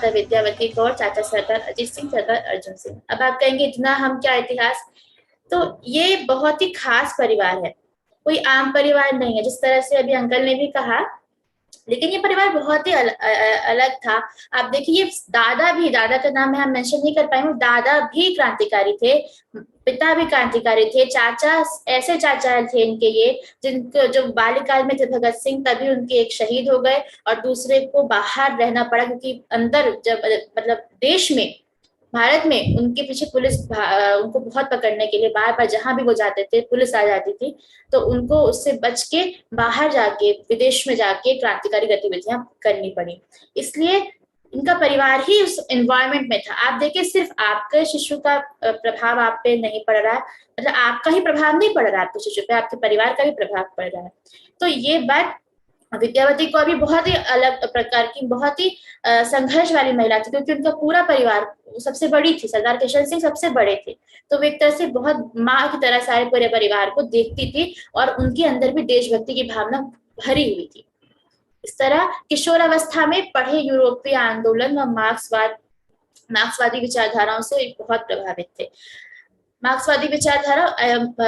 विद्यावती कौर, चाचा सरदार अजीत सिंह, सरदार अर्जुन सिंह। अब आप कहेंगे इतना हम क्या इतिहास, तो ये बहुत ही खास परिवार है, कोई आम परिवार नहीं है, जिस तरह से अभी अंकल ने भी कहा। लेकिन ये परिवार बहुत ही अलग था। आप देखिए, ये दादा भी, दादा का नाम मैं मेंशन नहीं कर पाई हूँ, दादा भी क्रांतिकारी थे, पिता भी क्रांतिकारी थे, चाचा, ऐसे चाचा थे इनके ये, जिनको जो बाल्यकाल में थे भगत सिंह, तभी उनके एक शहीद हो गए और दूसरे को बाहर रहना पड़ा, क्योंकि अंदर जब मतलब देश में, भारत में उनके पीछे पुलिस उनको बहुत पकड़ने के लिए बार बार जहां भी वो जाते थे पुलिस आ जाती थी, तो उनको उससे बच के बाहर जाके, विदेश में जाके क्रांतिकारी गतिविधियां करनी पड़ी। इसलिए इनका परिवार ही उस एनवायरमेंट में था। आप देखिए, सिर्फ आपके शिशु का प्रभाव आप पे नहीं पड़ रहा है, मतलब आपका ही प्रभाव नहीं पड़ रहा है आपके शिशु पे, आपके परिवार का भी प्रभाव पड़ रहा है। तो ये बात, विद्यावती कौर भी बहुत ही अलग प्रकार की, बहुत ही संघर्ष वाली महिला थी, क्योंकि उनका पूरा परिवार, सबसे बड़ी थी, सरदार किशन सिंह सबसे बड़े थे, तो वे एक तरह से बहुत माँ की तरह सारे पूरे परिवार को देखती थी, और उनके अंदर भी देशभक्ति की भावना भरी हुई थी। इस तरह किशोरावस्था में पढ़े यूरोपीय आंदोलन व मार्क्सवादी विचारधाराओं से बहुत प्रभावित थे। मार्क्सवादी विचारधारा,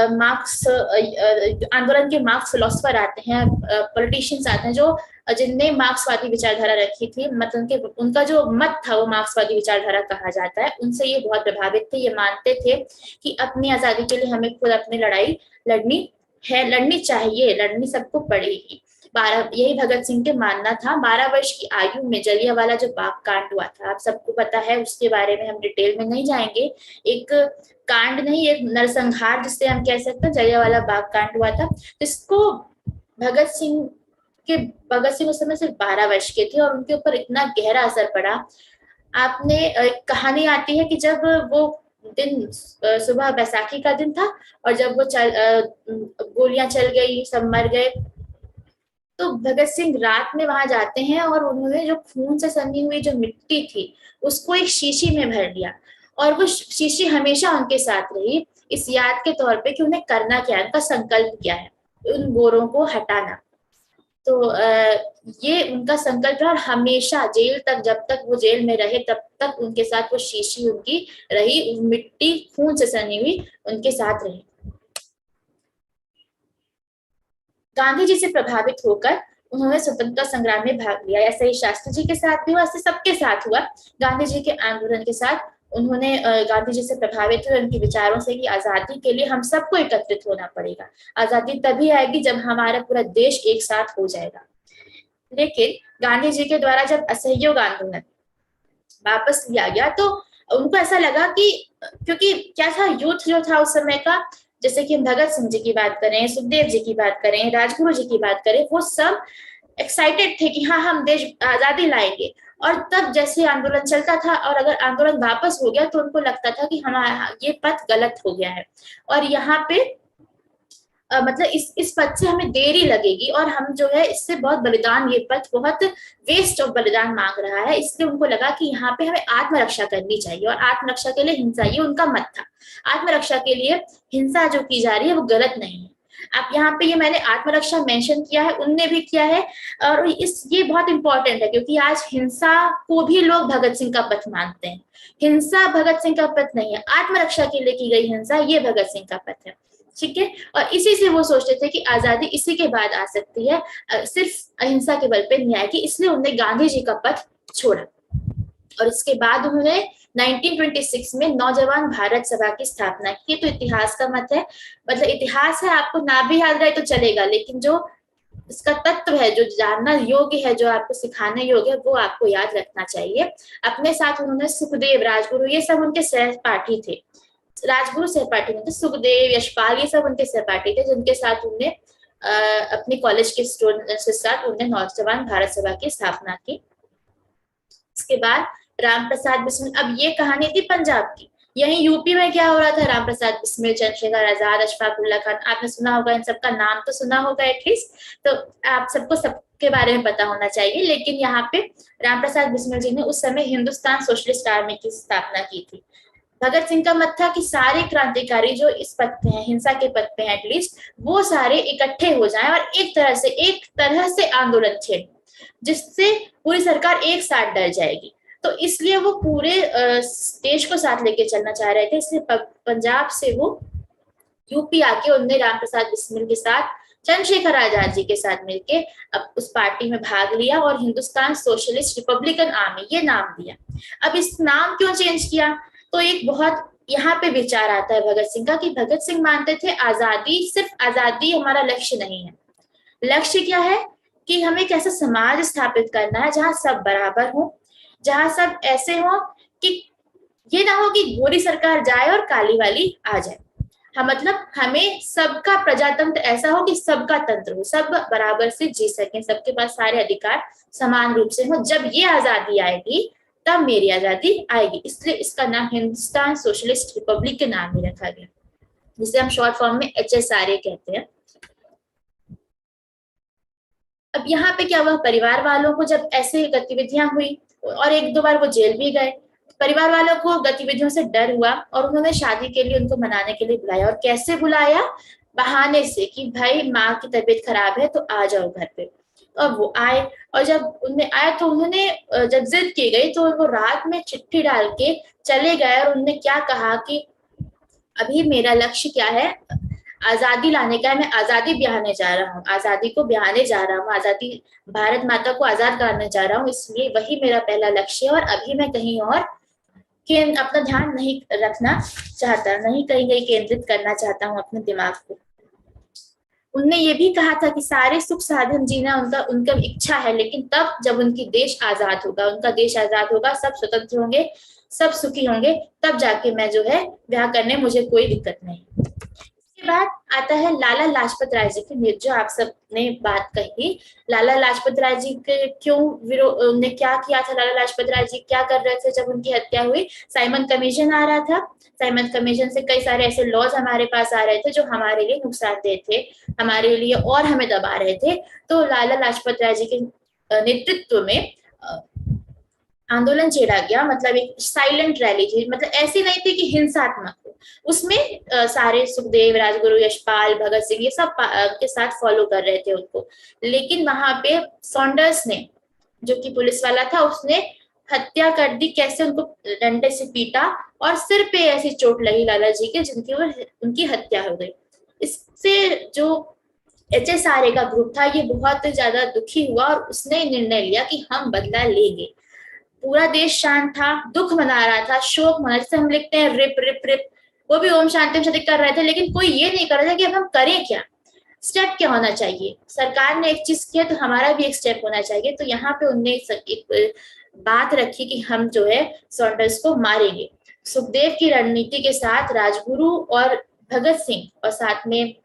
मार्क्स आंदोलन के मार्क्स फिलोसफर आते हैं, पॉलिटिशियंस आते हैं, जो जिनने मार्क्सवादी विचारधारा रखी थी, मतलब उनका जो मत था वो मार्क्सवादी विचारधारा कहा जाता है, उनसे ये बहुत प्रभावित थे। ये मानते थे कि अपनी आजादी के लिए हमें खुद अपनी लड़ाई लड़नी है, लड़नी चाहिए, लड़नी सबको पड़ेगी। 12, यही भगत सिंह के मानना था। 12 वर्ष की आयु में जलियांवाला जो बाग कांड हुआ था, आप सबको पता है, उसके बारे में हम डिटेल में नहीं जाएंगे। एक कांड नहीं, एक नरसंहार जिससे हम कह सकते हैं, जलियांवाला बाग कांड हुआ था, जिसको भगत सिंह भगत सिंह उस समय सिर्फ 12 वर्ष के थे और उनके ऊपर इतना गहरा असर पड़ा। आपने कहानी आती है कि जब वो दिन, सुबह बैसाखी का दिन था, और जब वो गोलियां चल गई, सब मर गए, तो भगत सिंह रात में वहां जाते हैं और उन्होंने जो खून से सनी हुई जो मिट्टी थी उसको एक शीशी में भर लिया, और वो शीशी हमेशा उनके साथ रही, इस याद के तौर पे कि उन्हें करना क्या है, उनका संकल्प क्या है, उन गोरों को हटाना। तो ये उनका संकल्प रहा, और हमेशा जेल तक, जब तक वो जेल में रहे तब तक उनके साथ वो शीशी उनकी रही, मिट्टी खून से सनी हुई उनके साथ रही। गांधी जी से प्रभावित होकर उन्होंने स्वतंत्रता संग्राम में भाग लिया। ऐसा ही शास्त्री जी के साथ भी हुआ, ऐसे सबके साथ हुआ। गांधी जी के आंदोलन के साथ उन्होंने, गांधी जी से प्रभावित हुए उनके विचारों से कि आजादी के लिए हम सबको एकत्रित होना पड़ेगा, आजादी तभी आएगी जब हमारा पूरा देश एक साथ हो जाएगा। लेकिन गांधी जी के द्वारा जब असहयोग आंदोलन वापस लिया गया, तो उनको ऐसा लगा कि, क्योंकि क्या था, यूथ जो था उस समय का, जैसे कि हम भगत सिंह जी की बात करें, सुखदेव जी की बात करें, राजगुरु जी की बात करें, वो सब एक्साइटेड थे कि हाँ, हम देश आजादी लाएंगे। और तब जैसे आंदोलन चलता था, और अगर आंदोलन वापस हो गया, तो उनको लगता था कि हमारा ये पथ गलत हो गया है, और यहाँ पे मतलब इस पथ से हमें देरी लगेगी, और हम जो है इससे बहुत बलिदान, ये पथ बहुत वेस्ट ऑफ बलिदान मांग रहा है। इसलिए उनको लगा कि यहाँ पे हमें आत्मरक्षा करनी चाहिए, और आत्मरक्षा के लिए हिंसा, ये उनका मत था। आत्मरक्षा के लिए हिंसा जो की जा रही है वो गलत नहीं है। आप यहाँ पे, ये मैंने आत्मरक्षा मेंशन किया है, उनने भी किया है, और ये बहुत इंपॉर्टेंट है, क्योंकि आज हिंसा को भी लोग भगत सिंह का पथ मानते हैं। हिंसा भगत सिंह का पथ नहीं है, आत्मरक्षा के लिए की गई हिंसा ये भगत सिंह का पथ है। ठीक है, और इसी से वो सोचते थे कि आजादी इसी के बाद आ सकती है, सिर्फ अहिंसा के बल पे नहीं आएगी, इसलिए उन्होंने गांधी जी का पथ छोड़ा। और इसके बाद उन्होंने 1926 में नौजवान भारत सभा की स्थापना की। तो इतिहास का मत है, मतलब इतिहास है, आपको ना भी याद रहे तो चलेगा, लेकिन जो इसका तत्व है, जो जानना योग्य है, जो आपको सिखाने योग्य है, वो आपको याद रखना चाहिए। अपने साथ उन्होंने सुखदेव, राजगुरु, ये सब उनके सहपाठी थे। राजगुरु सहपाठी में थे सुखदेव, यशपाल, ये सब उनके सहपाठी थे, जिनके साथ उनने अपने कॉलेज के स्टूडेंट्स के साथ उन्होंने नौजवान भारत सभा की स्थापना की। इसके बाद राम प्रसाद बिस्मिल, अब ये कहानी थी पंजाब की। यहीं यूपी में क्या हो रहा था, राम प्रसाद बिस्मिल, चंद्रशेखर आजाद, अशफाक उल्ला खान, आपने सुना होगा, इन सबका नाम तो सुना होगा एटलीस्ट, तो आप सबको सबके बारे में पता होना चाहिए। लेकिन यहाँ पे राम प्रसाद बिस्मिल जी ने उस समय हिंदुस्तान सोशलिस्ट आर्मी की स्थापना की थी। भगत सिंह का मत था कि सारे क्रांतिकारी जो इस पथ पे हैं, हिंसा के पथ पे हैं एटलीस्ट, वो सारे इकट्ठे हो जाएं और एक तरह से आंदोलन छेड़ें, जिससे पूरी सरकार एक साथ डर जाएगी। तो इसलिए वो पूरे देश को साथ लेके चलना चाह रहे थे। इसलिए पंजाब से वो यूपी आके उनने राम प्रसाद बिस्मिल के साथ, चंद्रशेखर आजाद जी के साथ मिलके अब उस पार्टी में भाग लिया और हिंदुस्तान सोशलिस्ट रिपब्लिकन आर्मी ये नाम दिया। अब इस नाम क्यों चेंज किया? तो एक बहुत यहाँ पे विचार आता है भगत सिंह का, कि भगत सिंह मानते थे आजादी, सिर्फ आजादी हमारा लक्ष्य नहीं है। लक्ष्य क्या है? कि हमें एक ऐसा समाज स्थापित करना है जहां सब बराबर हो, जहां सब ऐसे हो कि ये ना हो कि गोरी सरकार जाए और काली वाली आ जाए। हाँ, मतलब हमें सबका प्रजातंत्र ऐसा हो कि सबका तंत्र हो, सब बराबर से जी सके, सबके पास सारे अधिकार समान रूप से हो। जब ये आजादी आएगी तब मेरी आजादी आएगी। इसलिए इसका नाम हिंदुस्तान सोशलिस्ट रिपब्लिक के नाम ही रखा गया, जिसे हम शॉर्ट फॉर्म में HSRA कहते हैं। अब यहाँ पे क्या हुआ, परिवार वालों को जब ऐसे गतिविधियां हुई और एक दो बार वो जेल भी गए, परिवार वालों को गतिविधियों से डर हुआ और उन्होंने शादी के लिए उनको मनाने के लिए बुलाया। और कैसे बुलाया? बहाने से कि भाई माँ की तबीयत खराब है तो आ जाओ घर पे। तो अब वो आए, और जब उन्हें आया तो उन्होंने जब जिद की गई तो वो रात में चिट्ठी डाल के चले गए। और उन्होंने क्या कहा कि अभी मेरा लक्ष्य क्या है, आजादी लाने का है, मैं आजादी ब्याहने जा रहा हूँ, आजादी को ब्याहने जा रहा हूँ, आजादी, भारत माता को आजाद कराने जा रहा हूँ, इसलिए वही मेरा पहला लक्ष्य है। और अभी मैं कहीं और अपना ध्यान नहीं रखना चाहता, नहीं कहीं कहीं केंद्रित करना चाहता हूँ अपने दिमाग को। उनने ये भी कहा था कि सारे सुख साधन जीना उनका उनका इच्छा है, लेकिन तब जब उनकी देश आजाद होगा, उनका देश आजाद होगा, सब स्वतंत्र होंगे, सब सुखी होंगे, तब जाके मैं जो है ब्याह करने मुझे कोई दिक्कत नहीं। इसके बाद आता है लाला लाजपत राय जी की, जो आप सब ने बात कही। लाला लाजपत राय जी के क्यों विरोध, ने क्या किया था, लाला लाजपत राय जी क्या कर रहे थे जब उनकी हत्या हुई? साइमन कमीशन आ रहा था। साइमन कमीशन से कई सारे ऐसे लॉज हमारे पास आ रहे थे जो हमारे लिए नुकसानदेह थे, हमारे लिए और हमें दबा रहे थे। तो लाला लाजपत राय जी के नेतृत्व में आंदोलन छेड़ा गया। मतलब एक साइलेंट रैली थी, मतलब ऐसी नहीं थी कि हिंसात्मक हो। उसमें सारे सुखदेव, राजगुरु, यशपाल, भगत सिंह ये सब के साथ फॉलो कर रहे थे उनको। लेकिन वहां पे सॉन्डर्स ने, जो कि पुलिस वाला था, उसने हत्या कर दी। कैसे? उनको डंडे से पीटा और सिर पे ऐसी चोट लगी लाला जी के, जिनकी वो उनकी हत्या हो गई। इससे जो HSRA का ग्रुप था ये बहुत ज्यादा दुखी हुआ और उसने निर्णय लिया कि हम बदला लेंगे। पूरा देश शांत था, दुख मना रहा था, शोक मना, जैसे हम लिखते हैं रिप रिप रिप, वो भी ओम शांति ओम शांति कर रहे थे। लेकिन कोई ये नहीं कर रहा था कि अब हम करें क्या, स्टेप क्या होना चाहिए। सरकार ने एक चीज किया तो हमारा भी एक स्टेप होना चाहिए। तो यहाँ पे उनने एक बात रखी कि हम जो है सॉन्डर्स को मारेंगे। सुखदेव की रणनीति के साथ राजगुरु और भगत सिंह और साथ में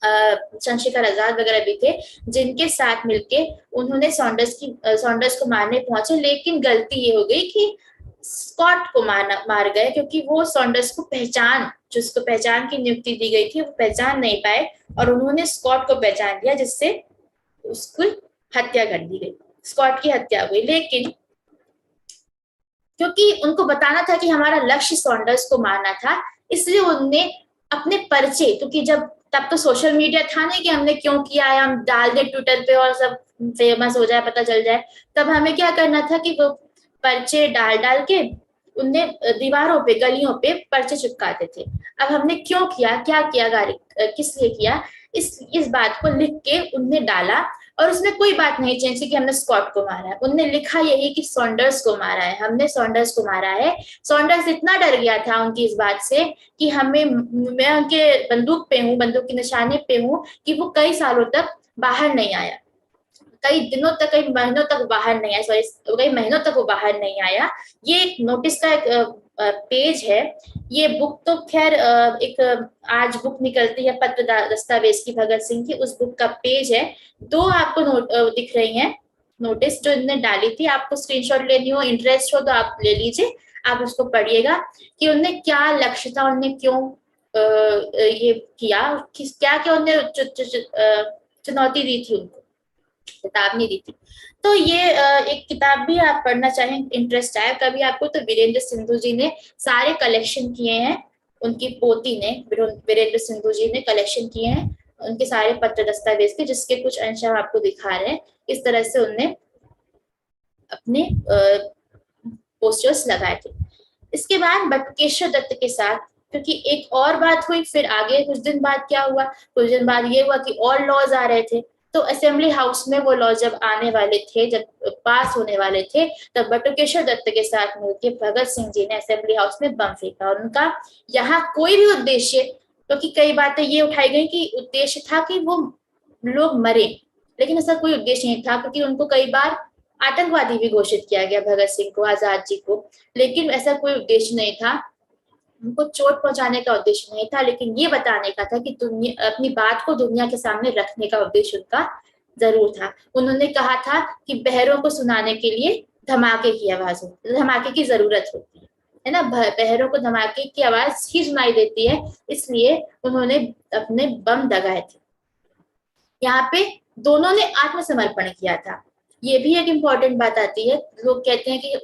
चंद्रशेखर आजाद वगैरह भी थे, जिनके साथ मिलके उन्होंने सॉन्डर्स को मारने पहुंचे। लेकिन गलती ये हो गई कि स्कॉट को मार गए, क्योंकि वो सॉन्डर्स को जिसको पहचान की नियुक्ति दी गई थी वो पहचान नहीं पाए, और उन्होंने स्कॉट को पहचान लिया, जिससे उसकी हत्या कर दी गई, स्कॉट की हत्या हुई। लेकिन क्योंकि उनको बताना था कि हमारा लक्ष्य सॉन्डर्स को मारना था, इसलिए उनने अपने पर्चे, क्योंकि जब तब तो सोशल मीडिया था नहीं कि हमने क्यों किया है, हम डाल दे ट्विटर पे और सब फेमस हो जाए, पता चल जाए। तब हमें क्या करना था कि वो पर्चे डाल डाल के उनने दीवारों पे, गलियों पे पर्चे चिपकाते थे। अब हमने क्यों किया, क्या किया, किस लिए किया, इस बात को लिख के उनने डाला। और उसमें कोई बात नहीं चेंज की कि हमने स्कॉट को मारा है, उनने लिखा यही कि सॉन्डर्स को मारा है, हमने सॉन्डर्स को मारा है। सॉन्डर्स इतना डर गया था उनकी इस बात से कि मैं उनके बंदूक पे हूँ, बंदूक की निशाने पे हूँ, कि वो कई सालों तक बाहर नहीं आया, कई दिनों तक, कई महीनों तक बाहर नहीं आया, सॉरी कई महीनों तक वो बाहर नहीं आया। ये एक नोटिस का एक पेज है। ये बुक तो खैर एक आज बुक निकलती है पत्र दस्तावेज की भगत सिंह की, उस बुक का पेज है। दो आपको दिख रही हैं नोटिस जो इन्होंने डाली थी। आपको स्क्रीनशॉट लेनी हो, इंटरेस्ट हो तो आप ले लीजिए, आप उसको पढ़िएगा कि उनने क्या लक्ष्य था, उनने क्यों ये किया, क्या क्या उनने चुनौती दी थी उनको, चेतावनी दी थी। तो ये एक किताब भी आप पढ़ना चाहें, इंटरेस्ट आए कभी आपको, तो वीरेंद्र सिंधु जी ने सारे कलेक्शन किए हैं, उनकी पोती ने, वीरेंद्र सिंधु जी ने कलेक्शन किए हैं उनके सारे पत्र दस्तावेज के, जिसके कुछ अंश हम आपको दिखा रहे हैं। इस तरह से उनने अपने पोस्टर्स लगाए थे। इसके बाद बटुकेश्वर दत्त के साथ, क्योंकि एक और बात हुई, फिर आगे कुछ दिन बाद क्या हुआ, कुछ दिन बाद ये हुआ कि और लॉज आ रहे थे। तो असेंबली हाउस में वो लॉ जब आने वाले थे, जब पास होने वाले थे, तब बटुकेश्वर दत्त के साथ मिलकर भगत सिंह जी ने असेंबली हाउस में बम फेंका। और उनका यहाँ कोई भी उद्देश्य, क्योंकि कई बातें ये उठाई गई कि उद्देश्य था कि वो लोग मरे, लेकिन ऐसा कोई उद्देश्य नहीं था, क्योंकि उनको कई बार आतंकवादी भी घोषित किया गया, भगत सिंह को, आजाद जी को, लेकिन ऐसा कोई उद्देश्य नहीं था, उनको चोट पहुंचाने का उद्देश्य नहीं था, लेकिन ये बताने का था कि दुनिया, अपनी बात को दुनिया के सामने रखने का उद्देश्य उनका जरूर था। उन्होंने कहा था कि बहरों को सुनाने के लिए धमाके की आवाज होती, धमाके की जरूरत होती है ना, बहरों को धमाके की आवाज ही सुनाई देती है, इसलिए उन्होंने अपने बम दगाए थे। यहाँ पे दोनों ने आत्मसमर्पण किया था। ये भी एक इम्पोर्टेंट बात आती है, लोग कहते हैं कि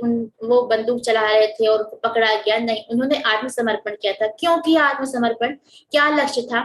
वो बंदूक चला रहे थे और पकड़ा गया, नहीं, उन्होंने आत्मसमर्पण किया था। क्यों किया आत्मसमर्पण, क्या लक्ष्य था?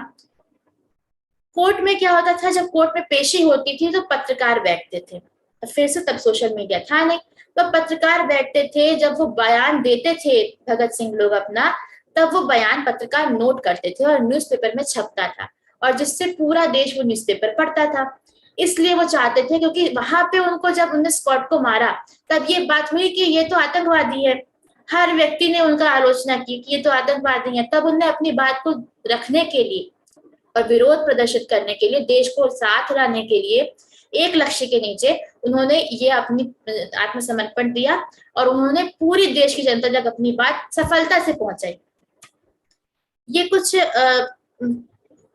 कोर्ट में क्या होता था, जब कोर्ट में पेशी होती थी तो पत्रकार बैठते थे, फिर से तब सोशल मीडिया था नहीं, तो पत्रकार बैठते थे, जब वो बयान देते थे भगत सिंह लोग अपना, तब वो बयान पत्रकार नोट करते थे और न्यूज़पेपर में छपता था, और जिससे पूरा देश वो न्यूज़पेपर पढ़ता था। इसलिए वो चाहते थे, क्योंकि वहां पे उनको जब उन्होंने स्कॉट को मारा, तब ये बात हुई कि ये तो आतंकवादी है, हर व्यक्ति ने उनका आलोचना की कि ये तो आतंकवादी है। तब उन्हें अपनी बात को रखने के लिए और विरोध प्रदर्शित करने के लिए, देश को साथ लाने के लिए, एक लक्ष्य के नीचे उन्होंने ये अपनी आत्मसमर्पण दिया, और उन्होंने पूरी देश की जनता तक अपनी बात सफलता से पहुंचाई। ये कुछ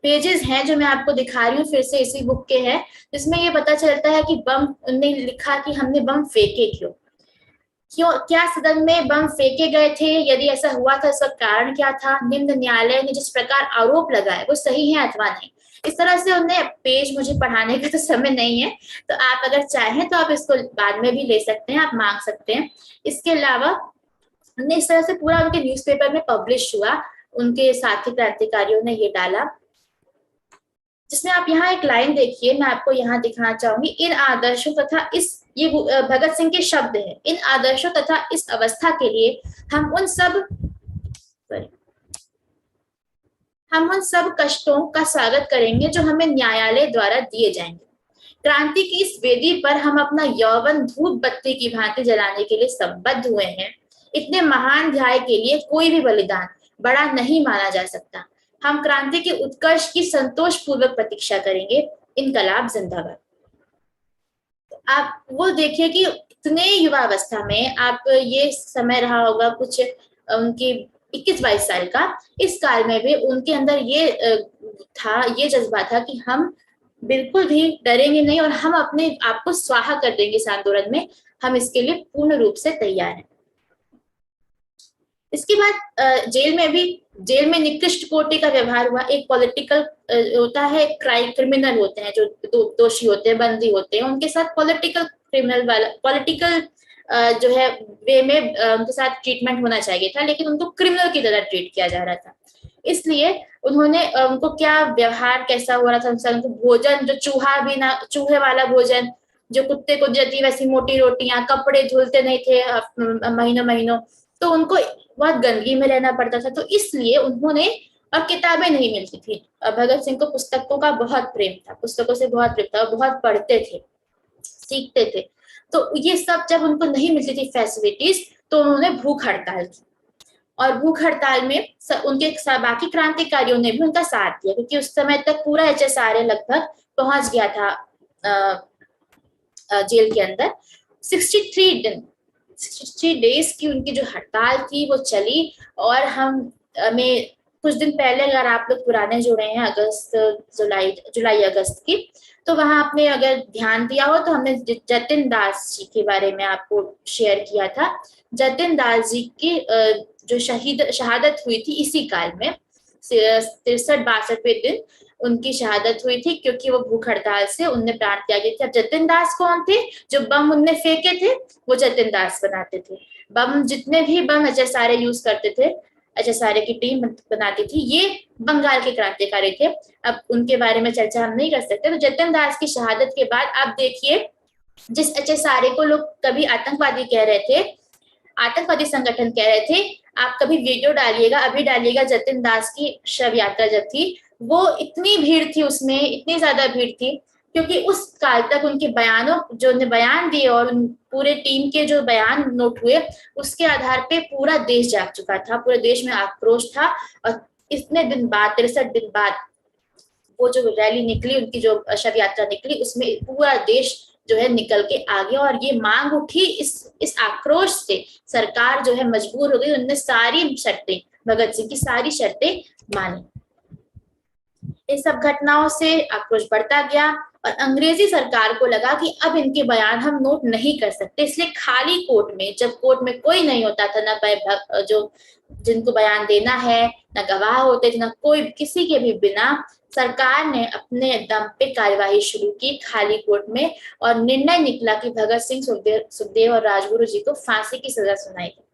पेजेस हैं जो मैं आपको दिखा रही हूँ, फिर से इसी बुक के हैं, जिसमें ये पता चलता है कि बम, उन्होंने लिखा कि हमने बम फेंके क्यों, क्या सदन में बम फेंके गए थे, यदि ऐसा हुआ था इसका कारण क्या था, निम्न न्यायालय ने जिस प्रकार आरोप लगाए वो सही है अथवा नहीं। इस तरह से उन्हें पेज, मुझे पढ़ाने का तो समय नहीं है, तो आप अगर चाहें तो आप इसको बाद में भी ले सकते हैं, आप मांग सकते हैं। इसके अलावा उन्हें इस तरह से पूरा उनके न्यूज़पेपर में पब्लिश हुआ, उनके साथी क्रांतिकारियों ने ये डाला, जिसमें आप यहाँ एक लाइन देखिए, मैं आपको यहाँ दिखाना चाहूंगी, इन आदर्शों तथा इस, ये भगत सिंह के शब्द हैं, इन आदर्शों तथा इस अवस्था के लिए हम उन सब कष्टों का स्वागत करेंगे जो हमें न्यायालय द्वारा दिए जाएंगे। क्रांति की इस वेदी पर हम अपना यौवन धूप बत्ती की भांति जलाने के लिए संबद्ध हुए हैं। इतने महान ध्याय के लिए कोई भी बलिदान बड़ा नहीं माना जा सकता। हम क्रांति के उत्कर्ष की संतोष पूर्वक प्रतीक्षा करेंगे। इनकलाब जिंदाबाद। आप वो देखिए कि इतने युवावस्था में, आप ये समय रहा होगा कुछ उनकी 21-22 साल का, इस काल में भी उनके अंदर ये था, ये जज्बा था कि हम बिल्कुल भी डरेंगे नहीं और हम अपने आप को स्वाहा कर देंगे इस आंदोलन में, हम इसके लिए पूर्ण रूप से तैयार हैं। इसके बाद जेल में निकृष्ट कोटि का व्यवहार हुआ। एक पॉलिटिकल होता है, क्रिमिनल होते हैं, जो दोषी होते हैं, बंदी होते हैं, उनके साथ पॉलिटिकल जो है वे में उनके साथ ट्रीटमेंट होना चाहिए था, लेकिन उनको क्रिमिनल की तरह ट्रीट किया जा रहा था। इसलिए उन्होंने उनको क्या व्यवहार कैसा हो रहा था उनको भोजन, जो चूहे वाला भोजन, जो कुत्ते को देती वैसी मोटी रोटियां, कपड़े धुलते नहीं थे महीनों महीनों, तो उनको बहुत गंदगी में रहना पड़ता था। तो इसलिए उन्होंने, और किताबें नहीं मिलती थी, भगत सिंह को पुस्तकों का बहुत प्रेम था, पुस्तकों से बहुत प्रेम था, बहुत पढ़ते थे, सीखते थे। तो ये सब जब उनको नहीं मिलती थी फैसिलिटीज, तो उन्होंने भूख हड़ताल की, और भूख हड़ताल में उनके बाकी क्रांतिकारियों ने भी उनका साथ दिया, क्योंकि उस समय तक पूरा HSRA लगभग पहुंच गया था जेल के अंदर। 63 डेज की उनकी जो हड़ताल थी वो चली, और हमें कुछ दिन पहले, अगर आप लोग पुराने जुड़े हैं अगस्त जुलाई अगस्त की, तो वहां आपने अगर ध्यान दिया हो तो हमने जतिन दास जी के बारे में आपको शेयर किया था। जतिन दास जी की जो शहादत हुई थी इसी काल में, 63-62वें दिन उनकी शहादत हुई थी, क्योंकि वो भूख हड़ताल से उनने प्राण त्यागे थे। अब जतिन दास कौन थे? जो बम उनने फेंके थे वो जतिन दास बनाते थे। बम, जितने भी बम HSRA यूज करते थे, HSRA की टीम बनाती थी, ये बंगाल के क्रांतिकारी थे। अब उनके बारे में चर्चा हम नहीं कर सकते। तो जतिन दास की शहादत के बाद आप देखिए, जिस HSRA को लोग कभी आतंकवादी कह रहे थे, आतंकवादी संगठन कह रहे थे आप कभी वीडियो डालिएगा, अभी डालिएगा, जतिन दास की शव यात्रा जब थी, वो इतनी भीड़ थी उसमें, इतनी ज्यादा भीड़ थी, क्योंकि उस काल तक उनके बयानों जो उन्हें बयान दिए और पूरे टीम के जो बयान नोट हुए, उसके आधार पे पूरा देश जाग चुका था, पूरे देश में आक्रोश था। और इतने दिन बाद, 63 दिन बाद वो जो रैली निकली, उनकी जो शव यात्रा निकली, उसमें पूरा देश जो है निकल के आ गया। और ये मांग उठी, इस आक्रोश से सरकार जो है मजबूर हो गई, उनने सारी शर्तें, भगत सिंह की सारी शर्तें मानी। इन सब घटनाओं से आक्रोश बढ़ता गया और अंग्रेजी सरकार को लगा कि अब इनके बयान हम नोट नहीं कर सकते, इसलिए खाली कोर्ट में, जब कोर्ट में कोई नहीं होता था, ना जो जिनको बयान देना है, ना गवाह होते थे, ना कोई, किसी के भी बिना सरकार ने अपने दम पे कार्यवाही शुरू की खाली कोर्ट में, और निर्णय निकला कि भगत सिंह, सुखदेव और राजगुरु जी को फांसी की सजा सुनाई गई।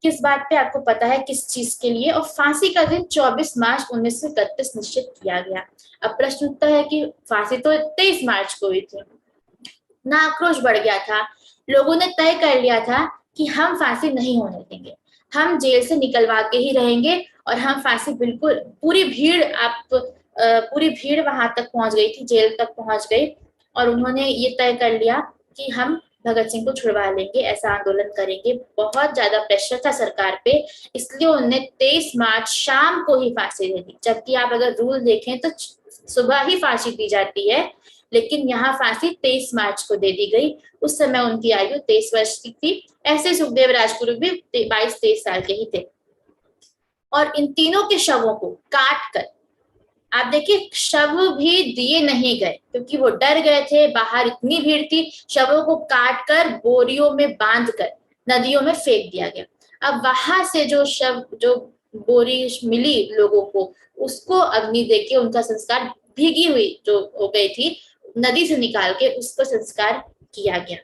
किस बात पे आपको पता है, किस चीज के लिए? और फांसी का दिन 24 मार्च 1931 निश्चित किया गया। अब प्रश्न उठता है कि फांसी तो 23 मार्च को हुई थी ना, आक्रोश बढ़ गया था, लोगों ने तय कर लिया था कि हम फांसी नहीं होने देंगे, हम जेल से निकलवा के ही रहेंगे, और हम फांसी बिल्कुल, पूरी भीड़, पूरी भीड़ वहां तक पहुंच गई थी, जेल तक पहुंच गई, और उन्होंने ये तय कर लिया कि हम भगत सिंह को छुड़वा लेंगे, ऐसा आंदोलन करेंगे। बहुत ज्यादा प्रेशर था सरकार पे, इसलिए उन्होंने 23 मार्च शाम को ही फांसी दे दी। जबकि आप अगर रूल देखें तो सुबह ही फांसी दी जाती है, लेकिन यहाँ फांसी 23 मार्च को दे दी गई। उस समय उनकी आयु 23 वर्ष की थी। ऐसे सुखदेव राजगुरु भी 22-23 साल के ही थे। और इन तीनों के शवों को काट कर, आप देखिए, शव भी दिए नहीं गए क्योंकि वो डर गए थे, बाहर इतनी भीड़ थी, शवों को काट कर बोरियों में बांध कर नदियों में फेंक दिया गया। अब वहां से जो शव, जो बोरी मिली लोगों को, उसको अग्नि देके उनका संस्कार, भीगी हुई जो हो गई थी, नदी से निकाल के उसको संस्कार किया गया।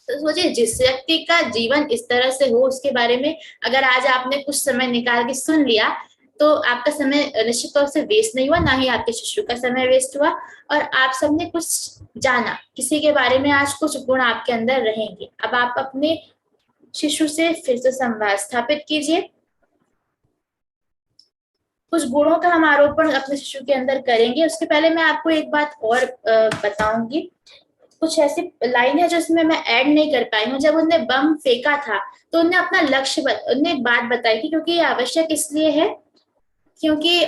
तो सोचिए, जिस व्यक्ति का जीवन इस तरह से हो, उसके बारे में अगर आज आपने कुछ समय निकाल के सुन लिया, तो आपका समय निश्चित तौर से वेस्ट नहीं हुआ, ना ही आपके शिशु का समय वेस्ट हुआ, और आप सबने कुछ जाना, किसी के बारे में आज कुछ गुण आपके अंदर रहेंगे। अब आप अपने शिशु से फिर से संवाद स्थापित कीजिए। कुछ गुणों का हम आरोपण अपने शिशु के अंदर करेंगे। उसके पहले मैं आपको एक बात और बताऊंगी। कुछ ऐसी लाइन है जो इसमें मैं ऐड नहीं कर पाई हूँ। जब उनने बम फेंका था तो उन्हें अपना लक्ष्य उन्हें एक बात बताई थी, क्योंकि ये आवश्यक इसलिए है क्योंकि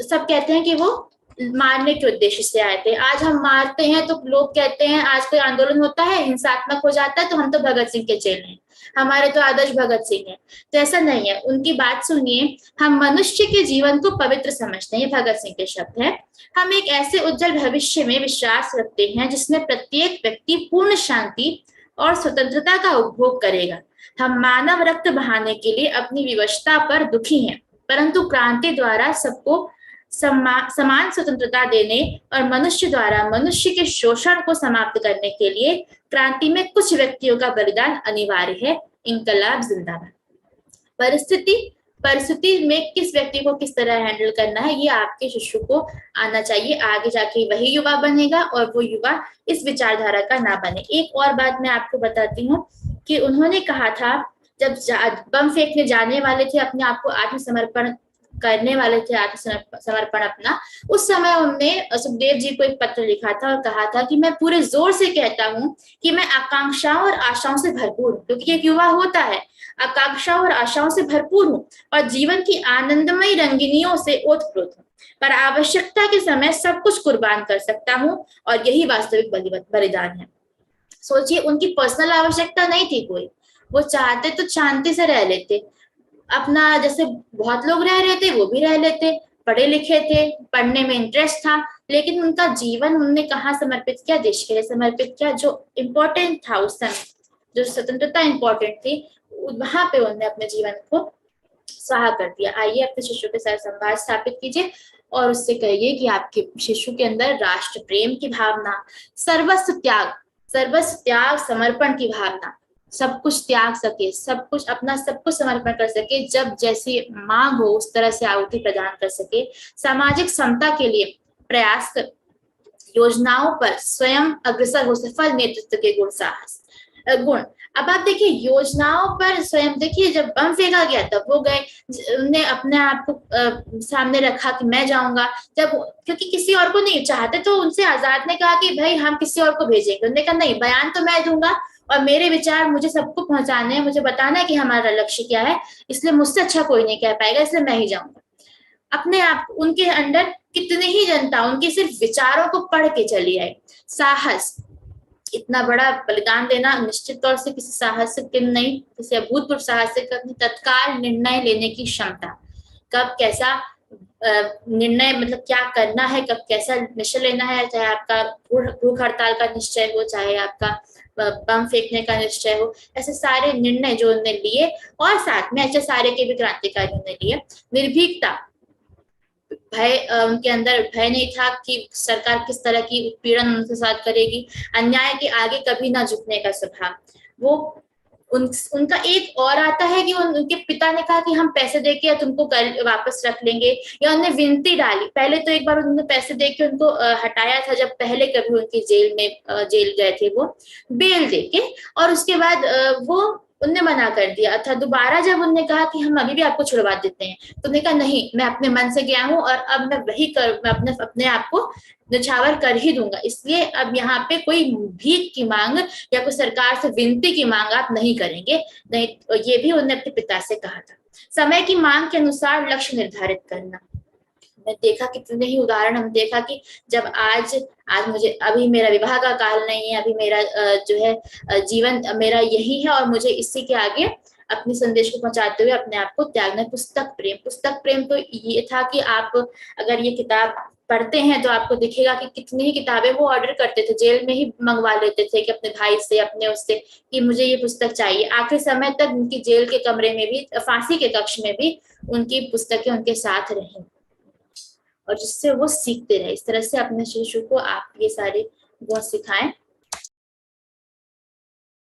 सब कहते हैं कि वो मारने के उद्देश्य से आए थे। आज हम मारते हैं तो लोग कहते हैं, आज कोई आंदोलन होता है हिंसात्मक हो जाता है तो हम तो भगत सिंह के चेले हैं, हमारे तो आदर्श भगत सिंह है। तो ऐसा नहीं है, उनकी बात सुनिए। हम मनुष्य के जीवन को पवित्र समझते हैं, ये भगत सिंह के शब्द है। हम एक ऐसे उज्जवल भविष्य में विश्वास रखते हैं जिसमें प्रत्येक व्यक्ति पूर्ण शांति और स्वतंत्रता का उपभोग करेगा। हम मानव रक्त बहाने के लिए अपनी विवशता पर दुखी हैं, परंतु क्रांति द्वारा सबको समान स्वतंत्रता देने और मनुष्य द्वारा मनुष्य के शोषण को समाप्त करने के लिए क्रांति में कुछ व्यक्तियों का बलिदान अनिवार्य है। इंकलाब जिंदाबाद। परिस्थिति में किस व्यक्ति को किस तरह हैंडल करना है, ये आपके शिशु को आना चाहिए। आगे जाके वही युवा बनेगा, और वो युवा इस विचारधारा का ना बने। एक और बात मैं आपको बताती हूँ कि उन्होंने कहा था, जब बम फेंकने जाने वाले थे, अपने आप को आत्मसमर्पण करने वाले थे, आत्मसमर्पण अपना, उस समय उन्होंने सुखदेव जी को एक पत्र लिखा था और कहा था कि मैं पूरे जोर से कहता हूँ कि मैं आकांक्षाओं और आशाओं से भरपूर हूँ, क्योंकि एक युवा होता है, आकांक्षाओं और आशाओं से भरपूर हूँ और जीवन की आनंदमय रंगिनियों से ओतप्रोत हूँ, पर आवश्यकता के समय सब कुछ कुर्बान कर सकता हूँ, और यही वास्तविक बलिदान है। सोचिए, उनकी पर्सनल आवश्यकता नहीं थी कोई, वो चाहते तो शांति से रह लेते, अपना जैसे बहुत लोग रह रहे थे वो भी रह लेते, पढ़े लिखे थे, पढ़ने में इंटरेस्ट था, लेकिन उनका जीवन उन्होंने कहाँ समर्पित किया? देश के लिए समर्पित किया। जो इम्पोर्टेंट था उस समय, जो स्वतंत्रता इम्पोर्टेंट थी, वहां पे उन्होंने अपने जीवन को स्वाहा कर दिया। आइए अपने शिशु के साथ संवाद स्थापित कीजिए और उससे कहिए कि आपके शिशु के अंदर राष्ट्र प्रेम की भावना, सर्वस्व त्याग समर्पण की भावना, सब कुछ त्याग सके, सब कुछ अपना सब कुछ समर्पण कर सके, जब जैसी मांग हो उस तरह से आहुति प्रदान कर सके, सामाजिक समता के लिए प्रयास कर, योजनाओं पर स्वयं अग्रसर हो, सफल नेतृत्व के गुण अब आप देखिए योजनाओं पर स्वयं देखिए, जब बम फेंका गया तब वो गए, उन्हें अपने आप को सामने रखा कि मैं जाऊंगा, जब क्योंकि किसी और को नहीं चाहते तो उनसे आजाद ने कहा कि भाई हम किसी और को भेजेंगे, उन्होंने कहा नहीं, बयान तो मैं दूंगा और मेरे विचार मुझे सबको पहुंचाने हैं, मुझे बताना है कि हमारा लक्ष्य क्या है, इसलिए मुझसे अच्छा कोई नहीं कह पाएगा, इसलिए मैं ही जाऊंगा। अपने आप उनके अंदर कितनी ही जनता उनके सिर्फ विचारों को पढ़ के चली आई। साहस, इतना बड़ा बलिदान देना निश्चित तौर से किसी साहसिक की नहीं, किसी अभूतपूर्व साहसिक का नहीं, तत्काल निर्णय लेने की क्षमता, कब कैसा निर्णय, मतलब क्या करना है, कब कैसा निश्चय लेना है, चाहे आपका भूख हड़ताल का निश्चय हो, चाहे आपका बम फेंकने का निश्चय हो, ऐसे सारे निर्णय जो उन्होंने लिए, और साथ में ऐसे सारे के भी क्रांतिकारियों ने लिए। निर्भीकता, भय, उनके अंदर भय नहीं था कि सरकार किस तरह की उत्पीड़न उनके साथ करेगी, अन्याय के आगे कभी ना झुकने का स्वभाव। वो उनका एक और आता है कि उनके पिता ने कहा कि हम पैसे देके या तुमको कल वापस रख लेंगे, या उन्होंने विनती डाली, पहले तो एक बार उन्होंने पैसे देके उनको हटाया था जब पहले कभी उनकी जेल में जेल गए थे वो, बेल देके, और उसके बाद वो उनने मना कर दिया था। दोबारा जब उनने कहा कि हम अभी भी आपको छुड़वा देते हैं, तो उन्होंने कहा नहीं, मैं अपने मन से गया हूं और अब मैं वही कर, मैं अपने अपने आप को निछावर कर ही दूंगा, इसलिए अब यहाँ पे कोई भीख की मांग या कोई सरकार से विनती की मांग आप नहीं करेंगे। नहीं, ये भी उन्होंने अपने पिता से कहा था। समय की मांग के अनुसार लक्ष्य निर्धारित करना, मैं देखा कितने ही उदाहरण हम देखा कि जब आज आज मुझे अभी मेरा विवाह का काल नहीं है, अभी मेरा जो है जीवन मेरा यही है और मुझे इसी के आगे अपने संदेश को पहुंचाते हुए अपने आप को त्यागना। पुस्तक प्रेम, पुस्तक प्रेम तो ये था कि आप अगर ये किताब पढ़ते हैं तो आपको दिखेगा कि कितनी ही किताबें वो ऑर्डर करते थे, जेल में ही मंगवा लेते थे कि अपने भाई से, अपने उससे, कि मुझे ये पुस्तक चाहिए। आखिरी समय तक उनकी जेल के कमरे में भी, फांसी के कक्ष में भी उनकी पुस्तकें उनके साथ रही, और जिससे वो सीखते रहे। इस तरह से अपने शिशु को आप ये सारे गुण सिखाएं।